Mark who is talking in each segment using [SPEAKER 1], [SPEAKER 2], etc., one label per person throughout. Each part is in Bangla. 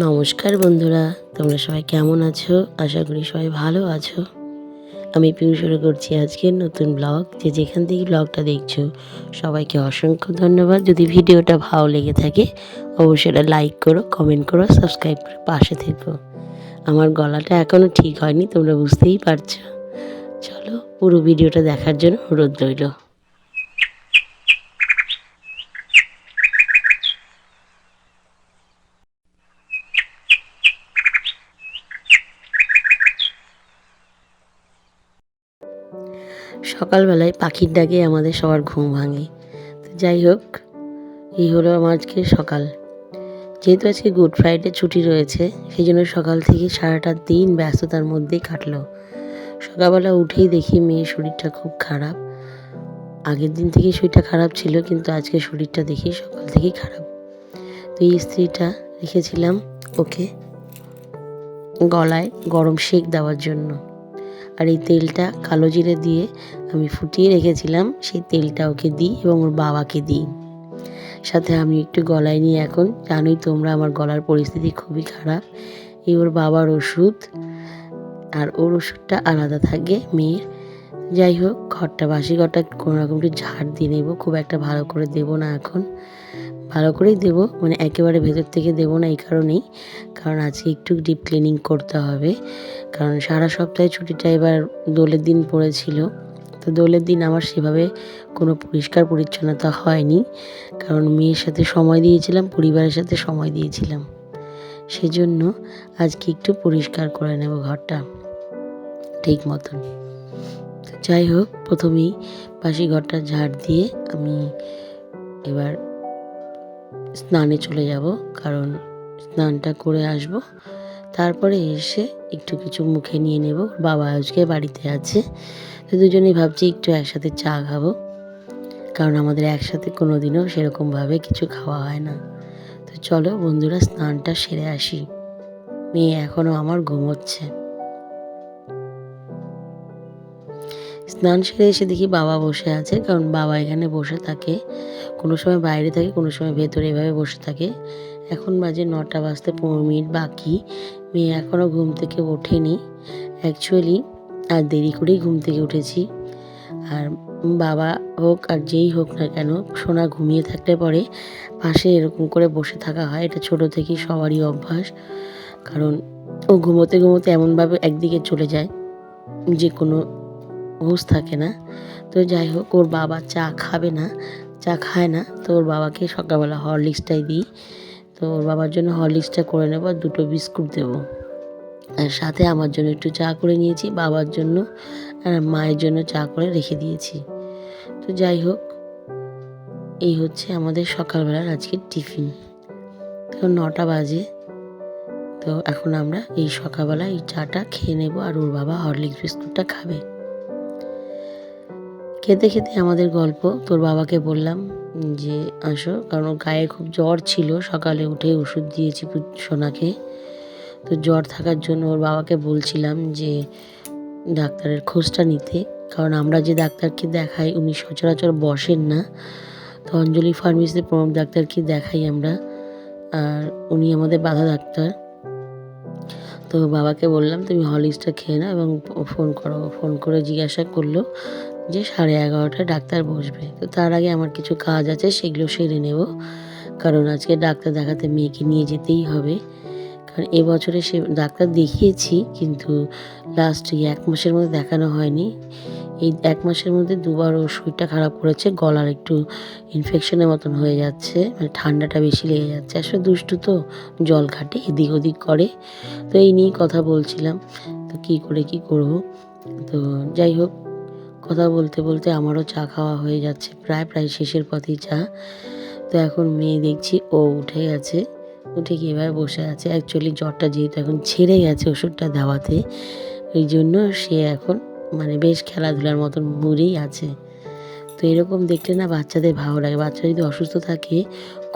[SPEAKER 1] নমস্কার বন্ধুরা, তোমরা সবাই কেমন আছো? আশা করি সবাই ভালো আছো। আমি পিউ শুরু করছি আজকের নতুন ব্লগ। যেখান থেকে ব্লগটা দেখছো সবাইকে অসংখ্য ধন্যবাদ। যদি ভিডিওটা ভালো লেগে থাকে অবশ্যই এটা লাইক করো, কমেন্ট করো, সাবস্ক্রাইব করে পাশে থেকো। আমার গলাটা এখনও ঠিক হয়নি, তোমরা বুঝতেই পারছো। চলো, পুরো ভিডিওটা দেখার জন্য অনুরোধ রইল। সকালবেলায় পাখির ডাকে আমাদের সবার ঘুম ভাঙে। তো যাই হোক, এই হলো আমার আজকে সকাল। যেহেতু আজকে গুড ফ্রাইডে ছুটি রয়েছে, সেই জন্য সকাল থেকে সারাটা দিন ব্যস্ততার মধ্যেই কাটলো। সকালবেলা উঠেই দেখি মেয়ের শরীরটা খুব খারাপ। আগের দিন থেকেই শরীরটা খারাপ ছিল, কিন্তু আজকে শরীরটা দেখি সকাল থেকেই খারাপ। তো এই ইস্ত্রিটা রেখেছিলাম ওকে গলায় গরম সেঁক দেওয়ার জন্য। আর এই তেলটা কালো জিরে দিয়ে আমি ফুটিয়ে রেখেছিলাম, সেই তেলটা ওকে দিই এবং ওর বাবাকে দিই। সাথে আমি একটু গলায় নিয়ে, এখন জানোই তোমরা আমার গলার পরিস্থিতি খুবই খারাপ। এই ওর বাবার ওষুধ, আর ওর ওষুধটা আলাদা থাকে মেয়ের। যাই হোক, বাসি ঘরটা কোনো রকম একটু ঝাড় দিয়ে নেবো। খুব একটা ভালো করে দেবো না, এখন ভালো করেই দেবো, মানে একেবারে ভেতর থেকে দেবো না এই কারণেই, কারণ আজকে একটু ডিপ ক্লিনিং করতে হবে। কারণ সারা সপ্তাহে ছুটিটা এবার দোলের দিন পড়েছিল। তো দোলের দিন আমার সেভাবে কোনো পরিষ্কার পরিচ্ছন্নতা হয়নি, কারণ মেয়ের সাথে সময় দিয়েছিলাম, পরিবারের সাথে সময় দিয়েছিলাম। সেজন্য আজকে একটু পরিষ্কার করে নেব ঘরটা ঠিক মতন। তো যাই হোক, প্রথমেই বাসি ঘরটা ঝাড় দিয়ে আমি এবার স্নানে চলে যাব, কারণ স্নানটা করে আসব। তারপরে এসে একটু কিছু মুখে নিয়ে নেব। বাবা আজকে বাড়িতে আছে, তো দুজনেই ভাবছি একটু একসাথে চা খাবো, কারণ আমাদের একসাথে কোনো দিনও সেরকমভাবে কিছু খাওয়া হয় না। তো চলো বন্ধুরা, স্নানটা সেরে আসি। মেয়ে এখনও আমার ঘুমোচ্ছে। স্নান সেরে এসে দেখি বাবা বসে আছে, কারণ বাবা এখানে বসে থাকে, কোনো সময় বাইরে থাকে, কোনো সময় ভেতরে এভাবে বসে থাকে। এখন বাজে 9টা বাজতে 15 মিনিট বাকি। মেয়ে এখনও ঘুম থেকে ওঠেনি। অ্যাকচুয়ালি আর দেরি করেই ঘুম থেকে উঠেছি। আর বাবা হোক আর যেই হোক না কেন, সোনা ঘুমিয়ে থাকলে পরে পাশে এরকম করে বসে থাকা হয়। এটা ছোটো থেকেই সবারই অভ্যাস, কারণ ও ঘুমোতে ঘুমোতে এমনভাবে একদিকে চলে যায় যে কোনো হুঁশ থাকে না। তো যাই হোক, ওর বাবা চা খাবে না, চা খায় না, তো ওর বাবাকে সকালবেলা হরলিক্সটাই দিই। তো ওর বাবার জন্য হরলিক্সটা করে নেবো আর 2টো বিস্কুট দেবো। আর সাথে আমার জন্য একটু চা করে নিয়েছি, বাবার জন্য আর মায়ের জন্য চা করে রেখে দিয়েছি। তো যাই হোক, এই হচ্ছে আমাদের সকালবেলার আজকের টিফিন। তো 9টা বাজে। তো এখন আমরা এই সকালবেলা এই চাটা খেয়ে নেব, আর ওর বাবা হরলিক্স বিস্কুটটা খাবে। খেতে খেতে আমাদের গল্প। তোর বাবাকে বললাম যে আসো, কারণ ওর গায়ে খুব জ্বর ছিল। সকালে উঠে ওষুধ দিয়েছি সোনাকে। তো জ্বর থাকার জন্য ওর বাবাকে বলছিলাম যে ডাক্তারের খোঁজটা নিতে, কারণ আমরা যে ডাক্তারকে দেখাই উনি সচরাচর বসেন না। তো অঞ্জলি ফার্মেসিতে প্রণব ডাক্তারকে দেখাই আমরা, আর উনি আমাদের বাধা ডাক্তার। তো বাবাকে বললাম তুমি হরলিক্সটা খেয়ে নাও এবং ফোন করো। ফোন করে জিজ্ঞাসা করলো যে 11:30টায় ডাক্তার বসবে। তো তার আগে আমার কিছু কাজ আছে, সেগুলো সেরে নেব, কারণ আজকে ডাক্তার দেখাতে মেয়েকে নিয়ে যেতেই হবে। কারণ এবছরে সে ডাক্তার দেখিয়েছি, কিন্তু লাস্ট এই 1 মাসের মধ্যে দেখানো হয়নি। এই 1 মাসের মধ্যে 2বার ওর শরীরটা খারাপ করেছে, গলার একটু ইনফেকশনের মতন হয়ে যাচ্ছে, মানে ঠান্ডাটা বেশি লেগে যাচ্ছে। আসলে দুষ্টু তো, জল ঘাটে, এদিক ওদিক করে। তো এই নিয়েই কথা বলছিলাম, তো কী করে কী করবো। তো যাই হোক, কথা বলতে বলতে আমারও চা খাওয়া হয়ে যাচ্ছে, প্রায় শেষের পথেই চা। তো এখন মেয়ে দেখছি ও উঠে গেছে, উঠে গিয়ে এভাবে বসে আছে। অ্যাকচুয়ালি জ্বরটা যেহেতু এখন ছেড়ে গেছে ওষুধটা দেওয়াতে, ওই জন্য সে এখন মানে বেশ খেলাধুলার মতন মুডেই আছে। তো এরকম দেখলে না বাচ্চাদের ভালো লাগে। বাচ্চা যদি অসুস্থ থাকে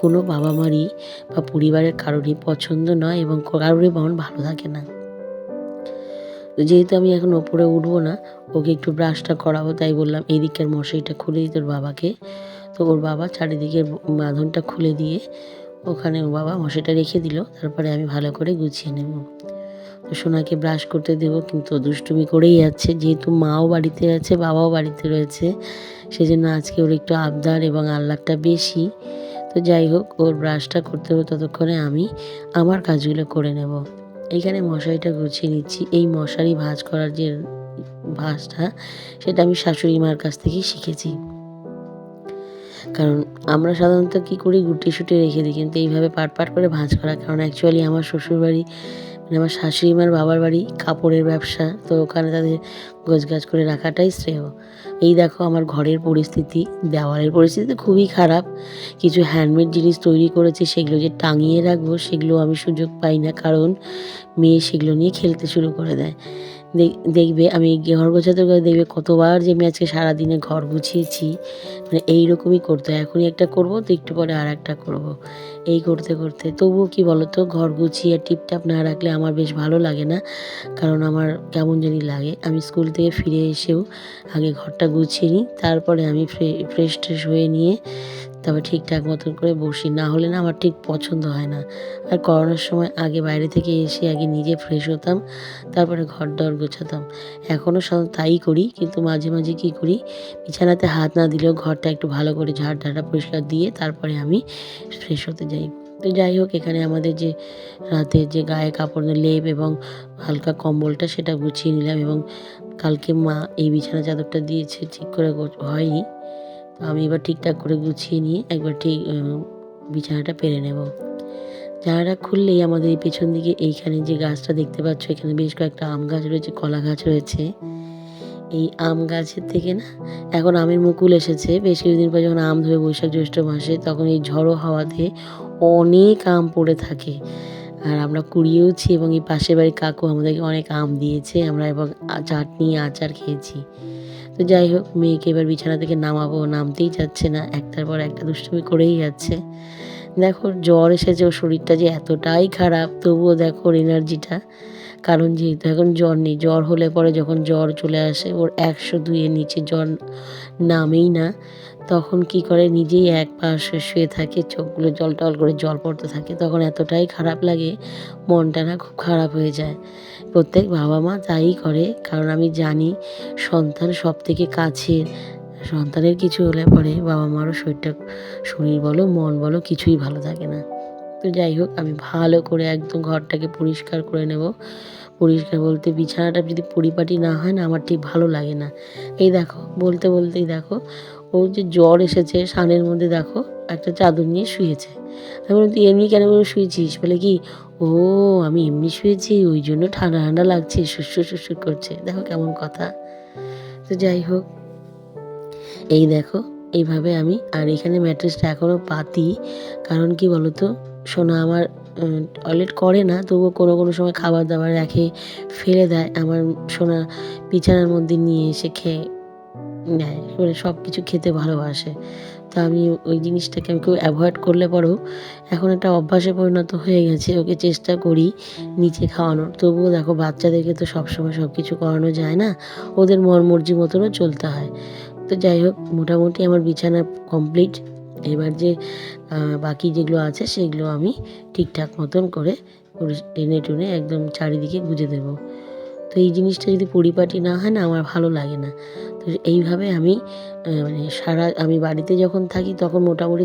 [SPEAKER 1] কোনো বাবা মারই বা পরিবারের কারোরই পছন্দ নয় এবং কারোরই মন ভালো থাকে না। তো যেহেতু আমি এখন ওপরে উঠবো না, ওকে একটু ব্রাশটা করাবো, তাই বললাম এদিকের মশারিটা খুলে দিতে ওর বাবাকে। তো ওর বাবা চারিদিকের বাঁধনটা খুলে দিয়ে ওখানে ওর বাবা মশারিটা রেখে দিল। তারপরে আমি ভালো করে গুছিয়ে নেব। তো সোনাকে ব্রাশ করতে দেবো, কিন্তু দুষ্টুমি করেই যাচ্ছে। যেহেতু মাও বাড়িতে আছে, বাবাও বাড়িতে রয়েছে, সেজন্য আজকে ওর একটু আবদার এবং আহ্লাদটা বেশি। তো যাই হোক, ওর ব্রাশটা করতে হবে ততক্ষণে আমি আমার কাজগুলো করে নেব। এইখানে মশারিটা গুছিয়ে নিচ্ছি। এই মশারি ভাঁজ করার যে ভাঁজটা, সেটা আমি শাশুড়ি মার কাছ থেকেই শিখেছি। কারণ আমরা সাধারণত কী করি, গুটিয়ে রেখে দিই, কিন্তু এইভাবে পাট করে ভাঁজ করা। কারণ অ্যাকচুয়ালি আমার শ্বশুরবাড়ি মানে আমার শাশুড়ি মার বাবার বাড়ি কাপড়ের ব্যবসা, তো ওখানে তাদের গোছগাছ করে রাখাটাই শ্রেয়। এই দেখো আমার ঘরের পরিস্থিতি, দেওয়ালের পরিস্থিতি তো খুবই খারাপ। কিছু হ্যান্ডমেড জিনিস তৈরি করেছি, সেগুলো যে টাঙিয়ে রাখবো সেগুলো আমি সুযোগ পাই না, কারণ মেয়ে সেগুলো নিয়ে খেলতে শুরু করে দেয়। দেখবে আমি ঘর গোছাতে করে দেখবে কতবার যে আমি আজকে সারাদিনে ঘর গুছিয়েছি, মানে এইরকমই করতে হয়। এখনই একটা করব তো একটু পরে আর একটা করবো, এই করতে করতে। তবুও কি বলো তো, ঘর গুছিয়ে টিপটাপ না রাখলে আমার বেশ ভালো লাগে না। কারণ আমার কেমন জানি লাগে। আমি স্কুল থেকে ফিরে এসেও আগে ঘরটা গুছিয়ে নিই, তারপরে আমি ফ্রেশ ট্রেশ হয়ে নিয়ে তবে ঠিকঠাক মতন করে বসি। না হলে না আমার ঠিক পছন্দ হয় না। আর করোনার সময় আগে বাইরে থেকে এসে আগে নিজে ফ্রেশ হতাম, তারপরে ঘর দর গোছাতাম। এখনও তাই করি, কিন্তু মাঝে মাঝে কী করি, বিছানাতে হাত না দিলেও ঘরটা একটু ভালো করে ঝাড় পরিষ্কার দিয়ে তারপরে আমি ফ্রেশ হতে যাই। তো যাই হোক, এখানে আমাদের যে রাতের যে গায়ে কাপড়ের লেপ এবং হালকা কম্বলটা সেটা গুছিয়ে নিলাম, এবং কালকে মা এই বিছানা চাদরটা দিয়েছে, ঠিক করে হয়নি। তো আমি এবার ঠিকঠাক করে গুছিয়ে নিয়ে একবার ঠিক বিছানাটা পেরে নেব। জানালাটা খুললেই আমাদের এই পেছন দিকে এইখানে যে গাছটা দেখতে পাচ্ছ, এখানে বেশ কয়েকটা আম গাছ রয়েছে, কলা গাছ রয়েছে। এই আম গাছের থেকে না এখন আমের মুকুল এসেছে। বেশ কিছুদিন পর যখন আম ধরে বৈশাখ জ্যৈষ্ঠ মাসে, তখন এই ঝড়ো হাওয়াতে অনেক আম পড়ে থাকে। আর আমরা কুড়িয়েওছি, এবং এই পাশের বাড়ির কাকু আমাদেরকে অনেক আম দিয়েছে, আমরা এবং চাটনি আচার খেয়েছি। তো যাই হোক, মেয়েকে এবার বিছানা থেকে নামাবো, নামতেই চাচ্ছে না, একটার পর একটা দুষ্টুমি করেই যাচ্ছে। দেখো জ্বর এসেছে, ওর শরীরটা যে এতটাই খারাপ, তবুও দেখো ওর এনার্জিটা। কারণ যেহেতু এখন জ্বর নেই, জ্বর হলে পরে যখন জ্বর চলে আসে, ওর 102 এর নিচে জ্বর নামেই না, তখন কি করে নিজেই এক পাশে শুয়ে থাকে, চোখগুলো টল করে জল পড়তে থাকে। তখন এতটাই খারাপ লাগে, মনটা না খুব খারাপ হয়ে যায়। প্রত্যেক বাবা মা তাই করে, কারণ আমি জানি সন্তান সবথেকে কাছের। সন্তানের কিছু হলে পরে বাবা মারও শরীর বলো মন বলো কিছুই ভালো থাকে না। তো যাই হোক, আমি ভালো করে একদম ঘরটাকে পরিষ্কার করে নেব। পরিষ্কার বলতে বিছানাটা যদি পরিপাটি না হয় না, আমার ঠিক ভালো লাগে না। এই দেখো বলতেই দেখো ওর যে জ্বর এসেছে, সানের মধ্যে দেখো একটা চাদর নিয়ে শুয়েছে। আমি বললাম তুই এমনি কেন করে শুয়েছিস? বলে কি, ও আমি এমনি শুয়েছি, ওই জন্য ঠান্ডা ঠান্ডা লাগছে, সুসুর করছে। দেখো কেমন কথা। তো যাই হোক, এই দেখো এইভাবে আমি, আর এখানে ম্যাট্রেসটা এখনও পাতি। কারণ কি বলতো, সোনা আমার টয়লেট করে না, তবুও কোনো সময় খাবার দাবার রাখে, ফেলে দেয়। আমার সোনা বিছানার মধ্যে নিয়ে এসে খেয়ে নেয়, মানে সব কিছু খেতে ভালোবাসে। তো আমি ওই জিনিসটাকে আমি খুব অ্যাভয়েড করলে পরেও এখন একটা অভ্যাসে পরিণত হয়ে গেছে। ওকে চেষ্টা করি নিচে খাওয়ানোর, তবুও দেখো বাচ্চাদেরকে তো সবসময় সব কিছু করানো যায় না, ওদের মর্জি মতনও চলতে হয়। তো যাই হোক, মোটামুটি আমার বিছানা কমপ্লিট। এবার যে বাকি যেগুলো আছে সেগুলো আমি ঠিকঠাক মতন করে টেনে টুনে একদম চারিদিকে গুজে দেবো। তো এই জিনিসটা যদি পরিপাটি না হয় না, আমার ভালো লাগে না। তো এইভাবে আমি মানে আমি বাড়িতে যখন থাকি তখন মোটামুটি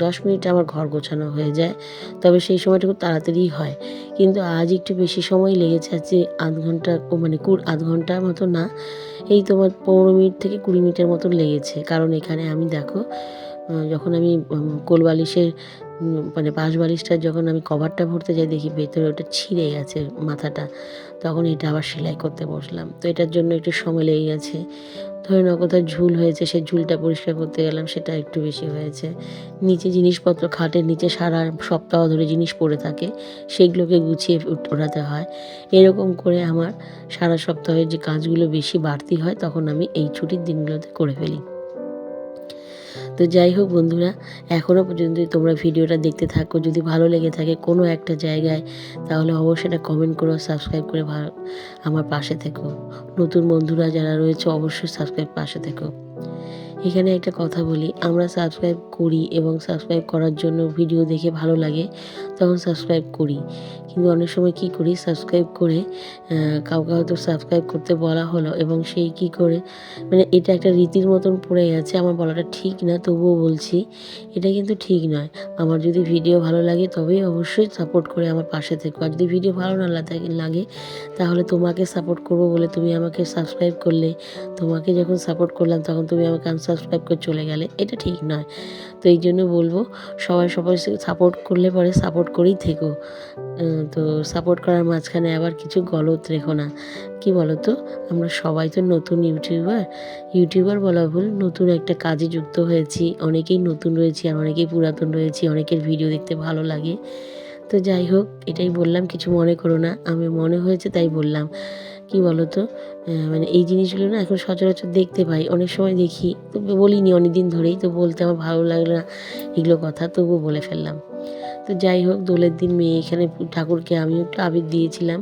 [SPEAKER 1] 10 মিনিটে আমার ঘর গোছানো হয়ে যায়। তবে সেই সময়টা খুব তাড়াতাড়িই হয়। কিন্তু আজ একটু বেশি সময় লেগেছে, আজকে আধ ঘন্টা মানে আধ ঘন্টার মতো না, এই তোমার 15 মিনিট থেকে 20 মিনিটের মতন লেগেছে। কারণ এখানে আমি দেখো যখন আমি কোলবালিশের মানে পাশ বালিশটা যখন আমি কভারটা ভরতে যাই দেখি ভেতরে ওটা ছিঁড়ে গেছে মাথাটা। তখন এটা আবার সেলাই করতে বসলাম। তো এটার জন্য একটু সময় লেগে গেছে। ধরে নাও কোথাও ঝুল হয়েছে, সেই ঝুলটা পরিষ্কার করতে গেলাম, সেটা একটু বেশি হয়েছে। নিচে জিনিসপত্র খাটের নিচে সারা সপ্তাহ ধরে জিনিস পড়ে থাকে, সেগুলোকে গুছিয়ে ওঠাতে হয়। এরকম করে আমার সারা সপ্তাহের যে কাজগুলো বেশি বাড়তি হয় তখন আমি এই ছুটির দিনগুলোতে করে ফেলি। তো যাই হোক বন্ধুরা, এখনও পর্যন্ত তোমরা ভিডিওটা দেখতে থাকো। যদি ভালো লেগে থাকে কোনো একটা জায়গায়, তাহলে অবশ্যই এটা কমেন্ট করো, সাবস্ক্রাইব করে আমার পাশে থেকো। নতুন বন্ধুরা যারা রয়েছে অবশ্যই সাবস্ক্রাইব পাশে থেকো। এখানে একটা কথা বলি, আমরা সাবস্ক্রাইব করি এবং সাবস্ক্রাইব করার জন্য ভিডিও দেখে ভালো লাগে তখন সাবস্ক্রাইব করি। কিন্তু অনেক সময় কী করি, সাবস্ক্রাইব করে কাউকে হয়তো সাবস্ক্রাইব করতে বলা হলো এবং সেই কী করে, মানে এটা একটা রীতির মতন পড়ে গেছে। আমার বলাটা ঠিক না, তবুও বলছি এটা কিন্তু ঠিক নয়। আমার যদি ভিডিও ভালো লাগে তবেই অবশ্যই সাপোর্ট করে আমার পাশে থেকো। আর যদি ভিডিও ভালো না লাগে তাহলে তোমাকে সাপোর্ট করবো বলে তুমি আমাকে সাবস্ক্রাইব করলে, তোমাকে যখন সাপোর্ট করলাম তখন তুমি আমাকে আনসাবস্ক্রাইব করে চলে গেলে, এটা ঠিক নয়। তো এই জন্য বলবো, সবাই সাপোর্ট করলে পরে সাপোর্ট করেই থেকো। তো সাপোর্ট করার মাঝখানে আবার কিছু গলত রেখো না। কি বলো তো, আমরা সবাই তো নতুন ইউটিউবার বলা ভুল, নতুন একটা কাজে যুক্ত হয়েছি। অনেকেই নতুন রয়েছি আর অনেকেই পুরাতন রয়েছি, অনেকের ভিডিও দেখতে ভালো লাগে। তো যাই হোক, এটাই বললাম, কিছু মনে করো না, আমি মনে হয়েছে তাই বললাম। কি বলো তো, মানে এই জিনিসগুলো না এখন সচরাচর দেখতে পাই, অনেক সময় দেখি, তো বলিনি অনেক দিন ধরেই, তো বলতে আমার ভালো লাগলো না এগুলো কথা, তবুও বলে ফেললাম। তো যাই হোক, দোলের দিন মেয়ে এখানে ঠাকুরকে আমিও একটু আবির দিয়েছিলাম।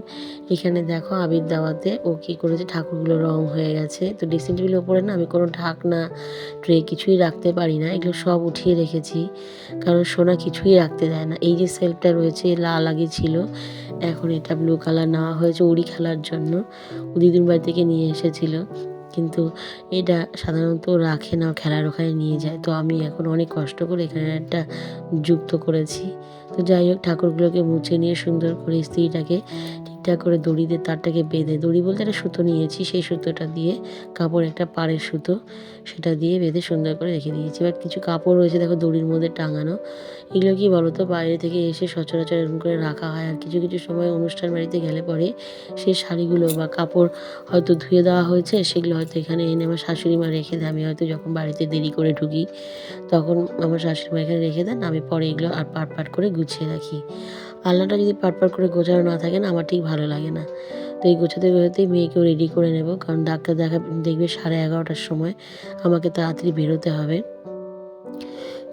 [SPEAKER 1] এখানে দেখো আবির দেওয়াতে ও কী করেছে, ঠাকুরগুলো রং হয়ে গেছে। তো ড্রেসিং টেবিলের ওপরে না আমি কোনো ঢাকনা ট্রে কিছুই রাখতে পারি না, এগুলো সব উঠিয়ে রেখেছি, কারণ সোনা কিছুই রাখতে দেয় না। এই যে সেলফটা রয়েছে লাল আগে ছিল, এখন এটা ব্লু কালার নেওয়া হয়েছে উড়ি খেলার জন্য। ও দিদির বাড়ি থেকে নিয়ে এসেছিল, কিন্তু এটা সাধারণত রাখে না, খেলার ওখানে নিয়ে যায়। তো আমি এখন অনেক কষ্ট করে এখানে একটা যুক্ত করেছি। তো যাই হোক, ঠাকুরগুলোকে মুছে নিয়ে সুন্দর করে ইস্ত্রিটাকে ঠিকঠাক করে দড়ি দিয়ে তারটাকে বেঁধে, দড়ি বলতে একটা সুতো নিয়েছি, সেই সুতোটা দিয়ে, কাপড় একটা পাড়ের সুতো, সেটা দিয়ে বেঁধে সুন্দর করে রেখে দিয়েছি। এবার কিছু কাপড় রয়েছে দেখো দড়ির মধ্যে টাঙানো, এগুলো কি বলো তো, বাইরে থেকে এসে সচরাচর এরকম করে রাখা হয়। আর কিছু কিছু সময় অনুষ্ঠান বাড়িতে গেলে পরে সেই শাড়িগুলো বা কাপড় হয়তো ধুয়ে দেওয়া হয়েছে, সেগুলো হয়তো এখানে এনে আমার শাশুড়ি মা রেখে দেয়। আমি হয়তো যখন বাড়িতে দেরি করে ঢুকি তখন আমার শাশুড়ি মা এখানে রেখে দেন, আমি পরে এগুলো আর পাট করে গুছিয়ে রাখি। আলনাটা যদি পাট করে গোছানো না থাকে না, আমার ঠিক ভালো লাগে না। তো এই গোছাতেই মেয়েকেও রেডি করে নেব, কারণ ডাক্তার দেখবে 11:30টার সময়, আমাকে তাড়াতাড়ি বেরোতে হবে।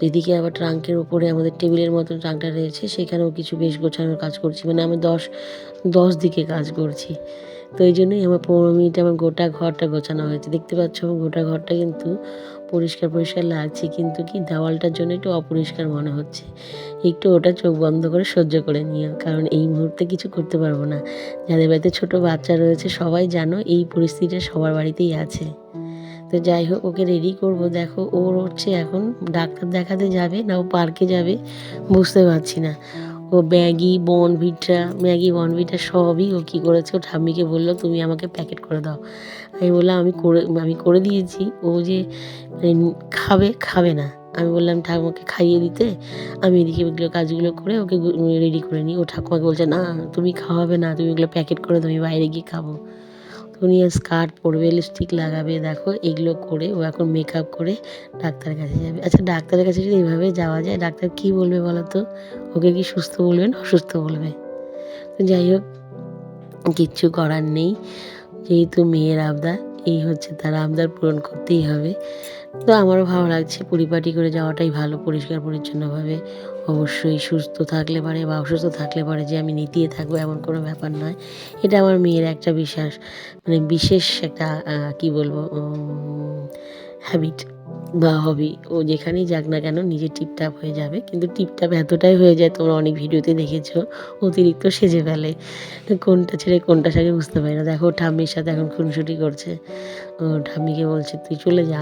[SPEAKER 1] এদিকে আবার ট্রাঙ্কের ওপরে আমাদের টেবিলের মতন ট্রাঙ্কটা রয়েছে, সেখানেও কিছু বেশ গোছানোর কাজ করছি, মানে আমি 10 দিকে কাজ করছি। তো এই জন্যই আমার 15 মিনিটে আমার গোটা ঘরটা গোছানো হয়েছে। দেখতে পাচ্ছ আমার গোটা ঘরটা কিন্তু পরিষ্কার লাগছে, কিন্তু কি দেওয়ালটার জন্য একটু অপরিষ্কার মনে হচ্ছে। একটু ওটা চোখ বন্ধ করে সহ্য করে নিও, কারণ এই মুহূর্তে কিছু করতে পারবো না। যাদের বাড়িতে ছোটো বাচ্চা রয়েছে সবাই জানো এই পরিস্থিতিটা সবার বাড়িতেই আছে। তো যাই হোক, ওকে রেডি করব। দেখো ওর হচ্ছে এখন ডাক্তার দেখাতে যাবে না ও পার্কে যাবে বুঝতে পারছি না। ও ম্যাগি বর্নভিটা সবই ও কী করেছে, ও ঠাম্মিকে বলল তুমি আমাকে প্যাকেট করে দাও। আমি বললাম আমি করে দিয়েছি, ও যে মানে খাবে না। আমি বললাম ঠাকুমাকে খাইয়ে দিতে, আমি এদিকে ওগুলো কাজগুলো করে ওকে রেডি করে নিই। ও ঠাকুমাকে বলছে না তুমি খাওয়াবে না, তুমি ওগুলো প্যাকেট করে দাও, আমি বাইরে গিয়ে খাবো। তো উনি স্কার্ট পরবে, লিপস্টিক লাগাবে, দেখো এগুলো করে ও এখন মেকআপ করে ডাক্তারের কাছে যাবে। আচ্ছা, ডাক্তারের কাছে যদি এইভাবে যাওয়া যায়, ডাক্তার কী বলবে বলো তো? ওকে কি সুস্থ বলবে না অসুস্থ বলবে? তো যাই হোক, কিচ্ছু করার নেই, যেহেতু মেয়ের আবদার, এই হচ্ছে তার আবদার পূরণ করতেই হবে। তো আমারও ভালো লাগছে, পরিপাটি করে যাওয়াটাই ভালো, পরিষ্কার পরিচ্ছন্নভাবে। অবশ্যই সুস্থ থাকলে পারে বা অসুস্থ থাকলে পারে যে আমি নিতিয়ে থাকবো এমন কোনো ব্যাপার নয়। এটা আমার মেয়ের একটা মানে বিশেষ একটা কী বলবো, হ্যাবিট বা হবি। ও যেখানেই যাক না কেন নিজে টিপটাপ হয়ে যাবে, কিন্তু টিপটাপ এতটাই হয়ে যায় তোমরা অনেক ভিডিওতে দেখেছো, অতিরিক্ত সেজে ফেলে, কোনটা ছেড়ে কোনটা সাথে বুঝতে পারি না। দেখো ঠাম্মির সাথে এখন খুনসুটি করছে, ও ঠাম্মিকে বলছে তুই চলে যা,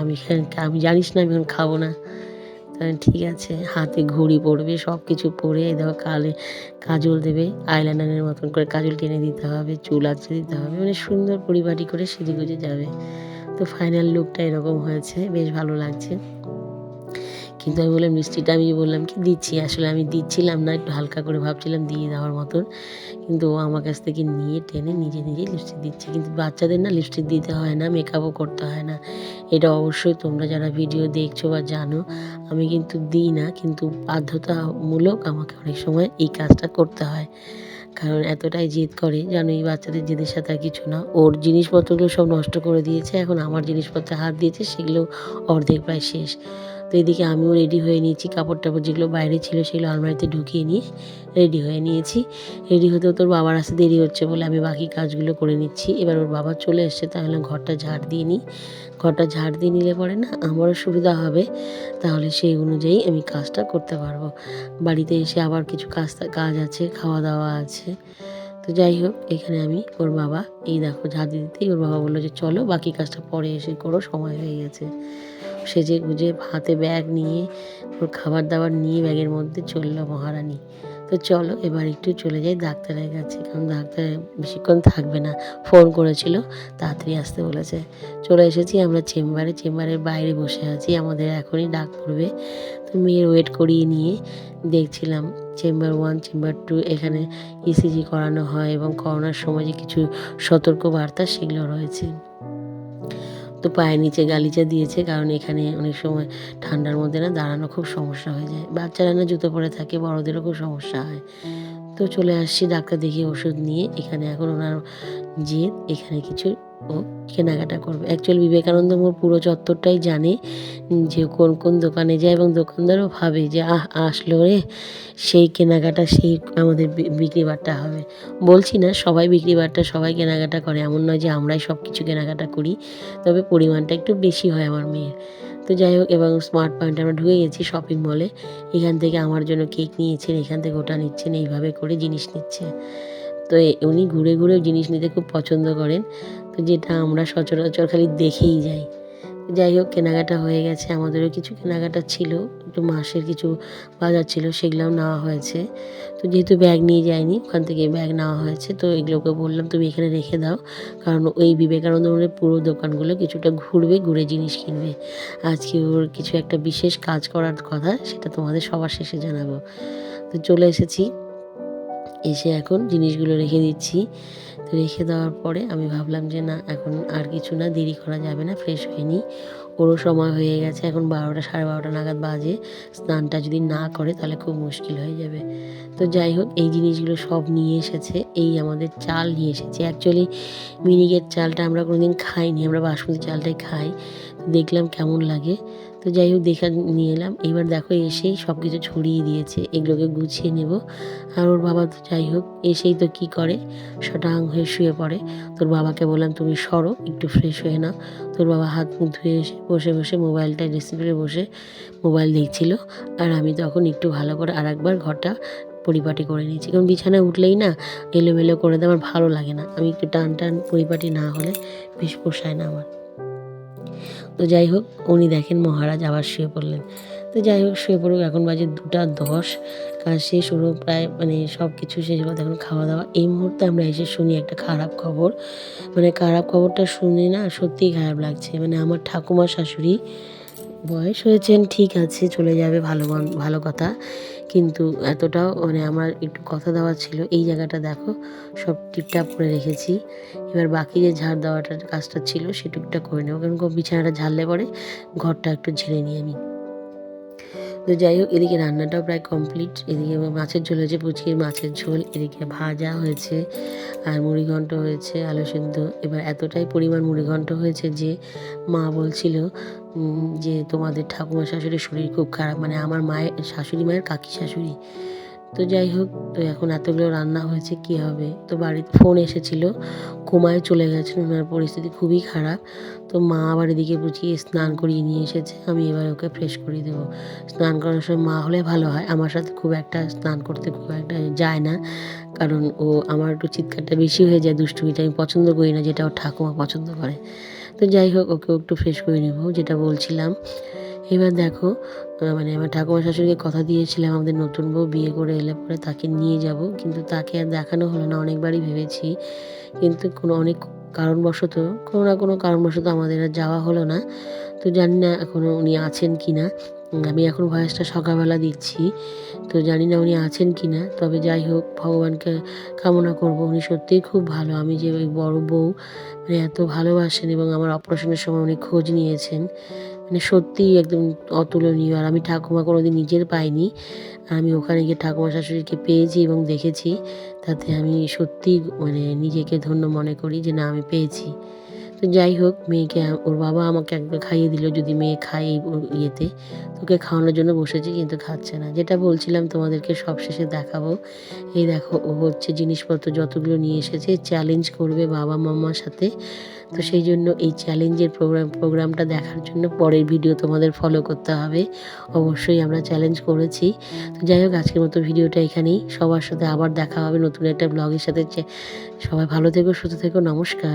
[SPEAKER 1] আমি জানিস না আমি এখন খাবো না। ঠিক আছে, হাতে ঘড়ি পরবে, সব কিছু পরে দেখো কাজল দেবে, আইলাইনারের মতন করে কাজল টেনে দিতে হবে, চুল আঁচড়ে দিতে হবে, মানে সুন্দর পরিপাটি করে সেজেগুজে যাবে। তো ফাইনাল লুকটা এরকম হয়েছে, বেশ ভালো লাগছে। কিন্তু আমি বললাম লিপস্টিকটা আমি বললাম কি দিচ্ছি, আসলে আমি দিচ্ছিলাম না, একটু হালকা করে ভাবছিলাম দিয়ে দেওয়ার মতন, কিন্তু ও আমার কাছ থেকে নিয়ে টেনে নিজে নিজেই লিপস্টিক দিচ্ছে। কিন্তু বাচ্চাদের না লিপস্টিক দিতে হয় না, মেকআপও করতে হয় না। এটা অবশ্যই তোমরা যারা ভিডিও দেখছো বা জানো, আমি কিন্তু দিই না, কিন্তু বাধ্যতামূলক আমাকে অনেক সময় এই কাজটা করতে হয়। কারণ এতটাই জেদ করে, জানো এই বাচ্চাদের জেদের সাথে আর কিছু না। ওর জিনিসপত্রগুলো সব নষ্ট করে দিয়েছে, এখন আমার জিনিসপত্রে হাত দিয়েছে, সেগুলো অর্ধেক প্রায় শেষ। তো এদিকে আমিও রেডি হয়ে নিয়েছি, কাপড়-টাপড় যেগুলো বাইরে ছিল সেগুলো আলমারিতে ঢুকিয়ে নিয়ে রেডি হয়ে নিয়েছি। রেডি হতেও তোর বাবার আসতে দেরি হচ্ছে বলে আমি বাকি কাজগুলো করে নিচ্ছি। এবার ওর বাবা চলে এসছে, তাহলে ঘরটা ঝাড় দিয়ে নিই। ঘরটা ঝাড় দিয়ে নিলে পরে না আমারও সুবিধা হবে, তাহলে সেই অনুযায়ী আমি কাজটা করতে পারবো। বাড়িতে এসে আবার কিছু কাজ আছে, খাওয়া দাওয়া আছে। তো যাই হোক, এখানে আমি ওর বাবা এই দেখো ঝাড় দিতেই ওর বাবা বললো যে চলো বাকি কাজটা পরে এসে করো, সময় হয়ে গেছে। সেজে গুজে হাতে ব্যাগ নিয়ে ওর খাবার দাবার নিয়ে ব্যাগের মধ্যে চললো মহারানী। তো চলো এবার একটু চলে যাই ডাক্তারের কাছে, কারণ ডাক্তার বেশিক্ষণ থাকবে না, ফোন করেছিল, তাড়াতাড়ি আসতে বলেছে। চলে এসেছি আমরা চেম্বারের বাইরে বসে আছি, আমাদের এখনই ডাক পড়বে। তো মেয়ের ওয়েট করিয়ে নিয়ে দেখছিলাম চেম্বার 1 চেম্বার 2 এখানে ইসিজি করানো হয় এবং করোনার সময় যে কিছু সতর্কবার্তা সেগুলো রয়েছে। তো পায়ের নিচে গালিচা দিয়েছে, কারণ এখানে অনেক সময় ঠান্ডার মধ্যে না দাঁড়ানো খুব সমস্যা হয়ে যায়, বাচ্চারা না জুতো পরে থাকে, বড়োদেরও খুব সমস্যা হয়। তো চলে আসছি ডাক্তার দেখিয়ে ওষুধ নিয়ে। এখানে এখন ওনার জেদ, এখানে কিছু ও কেনাকাটা করবে। অ্যাকচুয়ালি বিবেকানন্দ মোড় পুরো চত্বরটাই জানে যে কোন কোন দোকানে যায়, এবং দোকানদারও ভাবে যে আসলো রে, সেই কেনাকাটা সেই আমাদের বিক্রি বাট্টা হবে। বলছি না সবাই বিক্রি বাট্টা সবাই কেনাকাটা করে, এমন নয় যে আমরাই সব কিছু কেনাকাটা করি, তবে পরিমাণটা একটু বেশি হয় আমার মেয়ের। তো যাই হোক, এবং স্মার্ট পয়েন্টে আমরা ঢুকে গেছি শপিং মলে। এখান থেকে আমার জন্য কেক নিয়েছেন, এখান থেকে ওটা নিচ্ছেন, এইভাবে করে জিনিস নিচ্ছে। তো উনি ঘুরে ঘুরে জিনিস নিতে খুব পছন্দ করেন, তো যেটা আমরা সচরাচর খালি দেখেই যাই। যাই হোক, কেনাকাটা হয়ে গেছে, আমাদেরও কিছু কেনাকাটা ছিল, একটু মাসের কিছু বাজার ছিল, সেগুলোও নেওয়া হয়েছে। তো যেহেতু ব্যাগ নিয়ে যাইনি, ওখান থেকে ব্যাগ নেওয়া হয়েছে, তো এগুলোকে বললাম তুমি এখানে রেখে দাও, কারণ ওই বিবেকানন্দ মোড়ের পুরো দোকানগুলো কিছুটা ঘুরবে, ঘুরে জিনিস কিনবে। আজকে ওর কিছু একটা বিশেষ কাজ করার কথা, সেটা তোমাদের সবার শেষে জানাবো। তো চলে এসেছি, এসে এখন জিনিসগুলো রেখে দিচ্ছি। তো রেখে দেওয়ার পরে আমি ভাবলাম যে না, এখন আর কিছু না, দেরি করা যাবে না, ফ্রেশ হয়ে নিই। ওরও সময় হয়ে গেছে, এখন 12টা 12:30 নাগাদ বাজে। স্নানটা যদি না করে তাহলে খুব মুশকিল হয়ে যাবে। তো যাই হোক, এই জিনিসগুলো সব নিয়ে এসেছে। এই আমাদের চাল নিয়ে এসেছে, অ্যাকচুয়ালি মিনিকেট চালটা আমরা কোনোদিন খাইনি, আমরা বাসমতি চালটাই খাই। দেখলাম কেমন লাগে, তো যাই হোক দেখে নিয়ে এলাম। এবার দেখো এসেই সব কিছু ছড়িয়ে দিয়েছে, এগুলোকে গুছিয়ে নেব। আর ওর বাবা তো যাই হোক এসেই তো কী করে, শটাং হয়ে শুয়ে পড়ে। তোর বাবাকে বললাম তুমি সরো, একটু ফ্রেশ হয়ে নাও। তোর বাবা হাত মুখ ধুয়ে এসে বসে বসে মোবাইলটা ড্রেসিং টেবিলে বসে মোবাইল দেখছিল, আর আমি তখন একটু ভালো করে আরেকবার ঘরটা পরিপাটি করে নিয়েছি, কারণ বিছানায় উঠলেই না এলোমেলো করে দেয়, আমার ভালো লাগে না, আমি একটু টান টান পরিপাটি না হলে বেশ পোষায় না আমার। তো যাই হোক, উনি দেখেন মহারাজ আবার শুয়ে পড়লেন। তো যাই হোক শুয়ে পড়ুক, এখন বাজে 2টা 10, কাজ শেষ হলো প্রায়, মানে সব কিছু শেষ হলো, এখন খাওয়া দাওয়া। এই মুহূর্তে আমরা এসে শুনি একটা খারাপ খবর, মানে খারাপ খবরটা শুনে না সত্যিই খারাপ লাগছে। মানে আমার ঠাকুমার শাশুড়ি, বয়স হয়েছেন ঠিক আছে, চলে যাবে, ভালো কথা, কিন্তু এতটাও মানে আমার একটু কথা দেওয়া ছিল। এই জায়গাটা দেখো সব টিপটাপ করে রেখেছি, এবার বাকি যে ঝাড় দেওয়াটার কাজটা ছিল সেটুকটা করে নেবো, কারণ বিছানাটা ঝাড়লে পরে ঘরটা একটু ঝেড়ে নিই আমি। তো যাই হোক, এদিকে রান্নাটাও প্রায় কমপ্লিট। এদিকে মাছের ঝোল হয়েছে, পুচকির মাছের ঝোল, এদিকে ভাজা হয়েছে, আর মুড়িঘণ্ট হয়েছে, আলু সেদ্ধ। এবার এতটাই পরিমাণ মুড়িঘণ্ট হয়েছে যে মা বলছিল যে তোমাদের ঠাকুমা শাশুড়ির শরীর খুব খারাপ, মানে আমার মায়ের শাশুড়ি মায়ের কাকি শাশুড়ি। তো যাই হোক, তো এখন এতগুলো রান্না হয়েছে, কী হবে। তো বাড়িতে ফোন এসেছিলো, কোমায় চলে গেছেন, ওনার পরিস্থিতি খুবই খারাপ। তো মা আবার এদিকে বুঝিয়ে স্নান করিয়ে নিয়ে এসেছে, আমি এবার ওকে ফ্রেশ করিয়ে দেবো। স্নান করার সময় মা হলে ভালো হয়, আমার সাথে খুব একটা স্নান করতে খুব একটা যায় না, কারণ ও আমার একটু চিৎকারটা বেশি হয়ে যায়, দুষ্টুমিটা আমি পছন্দ করি না, যেটা ওর ঠাকুমা পছন্দ করে। তো যাই হোক, ওকেও একটু ফ্রেশ করে নেব, যেটা বলছিলাম। এবার দেখো, মানে আমার ঠাকুমা শাশুড়িকে কথা দিয়েছিলাম আমাদের নতুন বউ বিয়ে করে এলে পরে তাকে নিয়ে যাব, কিন্তু তাকে আর দেখানো হলো না। অনেকবারই ভেবেছি, কিন্তু অনেক কারণবশত, কোনো না কোনো কারণবশত আমাদের আর যাওয়া হলো না। তো জানি না এখনও উনি আছেন কি না, আমি এখন ভয়েসটা সকালবেলা দিচ্ছি, তো জানি না উনি আছেন কি না। তবে যাই হোক, ভগবানকে কামনা করব উনি সত্যিই খুব ভালো। আমি যে ওই বড় বউ মানে এত ভালোবাসেন এবং আমার অপারেশনের সময় উনি খোঁজ নিয়েছেন, মানে সত্যিই একদম অতুলনীয়। আর আমি ঠাকুমা কোনোদিন নিজের পাইনি, আমি ওখানে গিয়ে ঠাকুমা শাশুড়িকে পেয়েছি এবং দেখেছি, তাতে আমি সত্যিই মানে নিজেকে ধন্য মনে করি যে না আমি পেয়েছি। তো যাই হোক, মেয়েকে ওর বাবা আমাকে একবার খাইয়ে দিল, যদি মেয়ে খায় এই ইয়েতে। তো ওকে খাওয়ানোর জন্য বসেছি, কিন্তু খাচ্ছে না। যেটা বলছিলাম তোমাদেরকে সবশেষে দেখাবো। এই দেখো, ও হচ্ছে জিনিসপত্র যতগুলো নিয়ে এসেছে চ্যালেঞ্জ করবে বাবা মাম্মার সাথে। তো সেই জন্য এই চ্যালেঞ্জের প্রোগ্রামটা দেখার জন্য পরের ভিডিও তোমাদের ফলো করতে হবে। অবশ্যই আমরা চ্যালেঞ্জ করেছি। তো যাই হোক, আজকের মতো ভিডিওটা এখানেই। সবার সাথে আবার দেখা হবে নতুন একটা ব্লগের সাথে। সবাই ভালো থেকো, সুস্থ থেকো। নমস্কার।